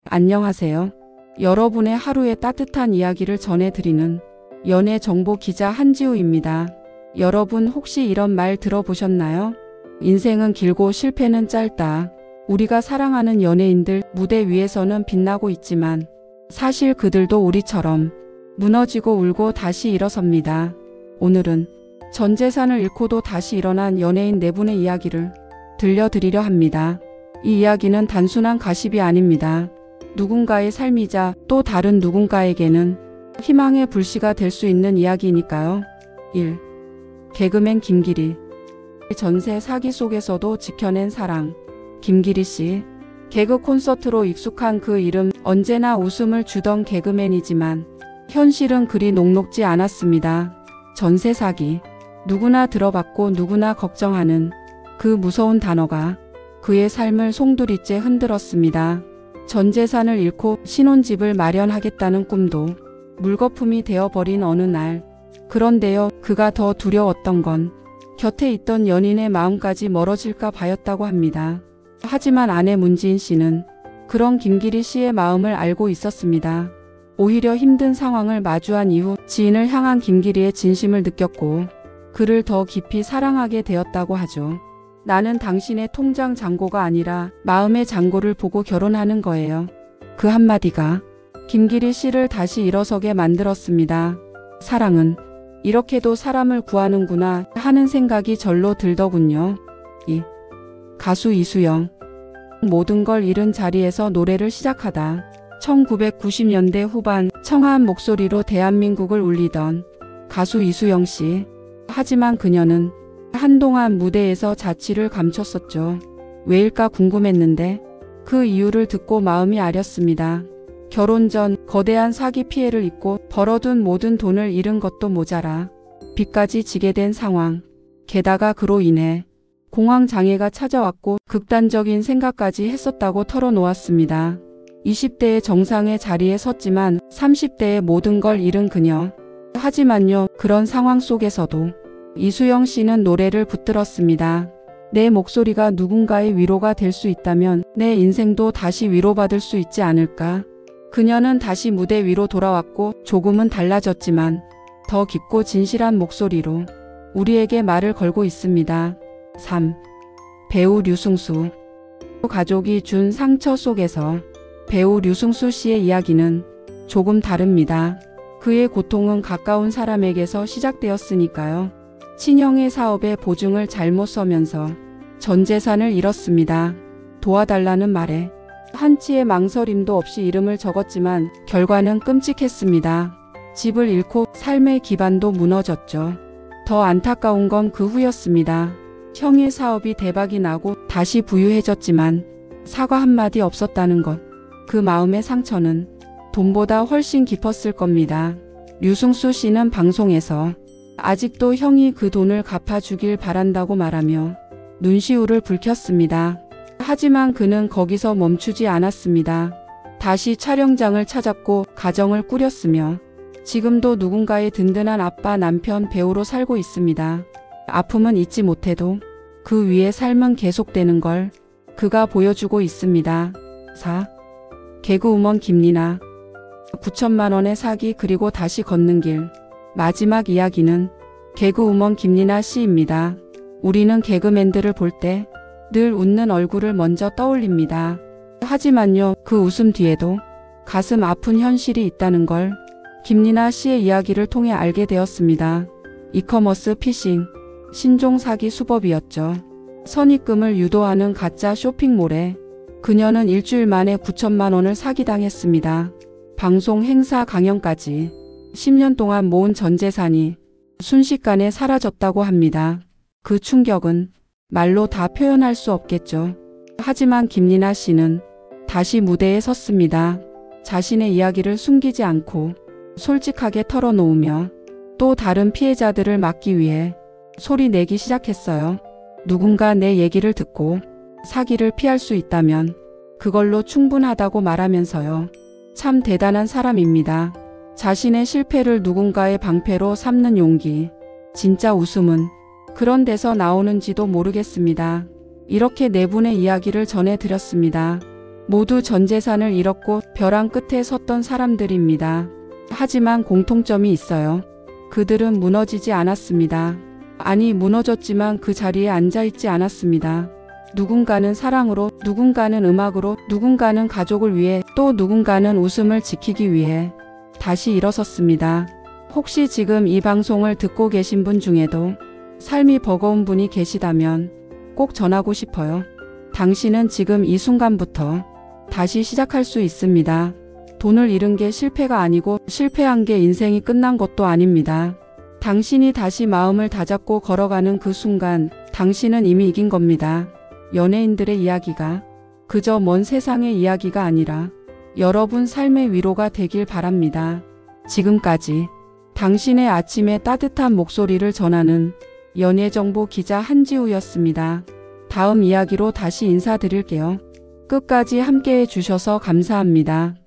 안녕하세요. 여러분의 하루의 따뜻한 이야기를 전해드리는 연애 정보 기자 한지우입니다. 여러분 혹시 이런 말 들어보셨나요? 인생은 길고 실패는 짧다. 우리가 사랑하는 연예인들 무대 위에서는 빛나고 있지만 사실 그들도 우리처럼 무너지고 울고 다시 일어섭니다. 오늘은 전 재산을 잃고도 다시 일어난 연예인 4분의 이야기를 들려드리려 합니다. 이 이야기는 단순한 가십이 아닙니다. 누군가의 삶이자 또 다른 누군가에게는 희망의 불씨가 될 수 있는 이야기니까요. 1. 개그맨 김기리. 전세 사기 속에서도 지켜낸 사랑. 김기리 씨. 개그 콘서트로 익숙한 그 이름, 언제나 웃음을 주던 개그맨이지만 현실은 그리 녹록지 않았습니다. 전세 사기. 누구나 들어봤고 누구나 걱정하는 그 무서운 단어가 그의 삶을 송두리째 흔들었습니다. 전 재산을 잃고 신혼집을 마련하겠다는 꿈도 물거품이 되어버린 어느 날. 그런데요, 그가 더 두려웠던 건 곁에 있던 연인의 마음까지 멀어질까 봐였다고 합니다. 하지만 아내 문지인 씨는 그런 김기리 씨의 마음을 알고 있었습니다. 오히려 힘든 상황을 마주한 이후 지인을 향한 김기리의 진심을 느꼈고 그를 더 깊이 사랑하게 되었다고 하죠. 나는 당신의 통장 잔고가 아니라 마음의 잔고를 보고 결혼하는 거예요. 그 한마디가 김기리 씨를 다시 일어서게 만들었습니다. 사랑은 이렇게도 사람을 구하는구나 하는 생각이 절로 들더군요. 2. 가수 이수영. 모든 걸 잃은 자리에서 노래를 시작하다. 1990년대 후반 청아한 목소리로 대한민국을 울리던 가수 이수영 씨. 하지만 그녀는 한동안 무대에서 자취를 감췄었죠. 왜일까 궁금했는데 그 이유를 듣고 마음이 아렸습니다. 결혼 전 거대한 사기 피해를 입고 벌어둔 모든 돈을 잃은 것도 모자라 빚까지 지게 된 상황. 게다가 그로 인해 공황장애가 찾아왔고 극단적인 생각까지 했었다고 털어놓았습니다. 20대의 정상의 자리에 섰지만 30대의 모든 걸 잃은 그녀. 하지만요, 그런 상황 속에서도 이수영 씨는 노래를 붙들었습니다. 내 목소리가 누군가의 위로가 될 수 있다면 내 인생도 다시 위로받을 수 있지 않을까? 그녀는 다시 무대 위로 돌아왔고 조금은 달라졌지만 더 깊고 진실한 목소리로 우리에게 말을 걸고 있습니다. 3. 배우 류승수. 가족이 준 상처 속에서 배우 류승수 씨의 이야기는 조금 다릅니다. 그의 고통은 가까운 사람에게서 시작되었으니까요. 친형의 사업에 보증을 잘못 서면서 전 재산을 잃었습니다. 도와달라는 말에 한치의 망설임도 없이 이름을 적었지만 결과는 끔찍했습니다. 집을 잃고 삶의 기반도 무너졌죠. 더 안타까운 건 그 후였습니다. 형의 사업이 대박이 나고 다시 부유해졌지만 사과 한마디 없었다는 것. 그 마음의 상처는 돈보다 훨씬 깊었을 겁니다. 류승수 씨는 방송에서 아직도 형이 그 돈을 갚아주길 바란다고 말하며 눈시울을 붉혔습니다. 하지만 그는 거기서 멈추지 않았습니다. 다시 촬영장을 찾았고 가정을 꾸렸으며 지금도 누군가의 든든한 아빠, 남편, 배우로 살고 있습니다. 아픔은 잊지 못해도 그 위에 삶은 계속되는 걸 그가 보여주고 있습니다. 4. 개그우먼 김리나. 9천만 원의 사기 그리고 다시 걷는 길. 마지막 이야기는 개그우먼 김리나 씨입니다. 우리는 개그맨들을 볼 때 늘 웃는 얼굴을 먼저 떠올립니다. 하지만요, 그 웃음 뒤에도 가슴 아픈 현실이 있다는 걸 김리나 씨의 이야기를 통해 알게 되었습니다. 이커머스 피싱, 신종 사기 수법이었죠. 선입금을 유도하는 가짜 쇼핑몰에 그녀는 일주일 만에 9천만 원을 사기당했습니다. 방송, 행사, 강연까지 10년 동안 모은 전 재산이 순식간에 사라졌다고 합니다. 그 충격은 말로 다 표현할 수 없겠죠. 하지만 김리나 씨는 다시 무대에 섰습니다. 자신의 이야기를 숨기지 않고 솔직하게 털어놓으며 또 다른 피해자들을 막기 위해 소리 내기 시작했어요. 누군가 내 얘기를 듣고 사기를 피할 수 있다면 그걸로 충분하다고 말하면서요. 참 대단한 사람입니다. 자신의 실패를 누군가의 방패로 삼는 용기. 진짜 웃음은 그런 데서 나오는지도 모르겠습니다. 이렇게 4분의 이야기를 전해드렸습니다. 모두 전 재산을 잃었고 벼랑 끝에 섰던 사람들입니다. 하지만 공통점이 있어요. 그들은 무너지지 않았습니다. 아니, 무너졌지만 그 자리에 앉아있지 않았습니다. 누군가는 사랑으로, 누군가는 음악으로, 누군가는 가족을 위해, 또 누군가는 웃음을 지키기 위해 다시 일어섰습니다. 혹시 지금 이 방송을 듣고 계신 분 중에도 삶이 버거운 분이 계시다면 꼭 전하고 싶어요. 당신은 지금 이 순간부터 다시 시작할 수 있습니다. 돈을 잃은 게 실패가 아니고 실패한 게 인생이 끝난 것도 아닙니다. 당신이 다시 마음을 다잡고 걸어가는 그 순간 당신은 이미 이긴 겁니다. 연예인들의 이야기가 그저 먼 세상의 이야기가 아니라 여러분 삶의 위로가 되길 바랍니다. 지금까지 당신의 아침에 따뜻한 목소리를 전하는 연예정보 기자 한지우였습니다. 다음 이야기로 다시 인사드릴게요. 끝까지 함께해 주셔서 감사합니다.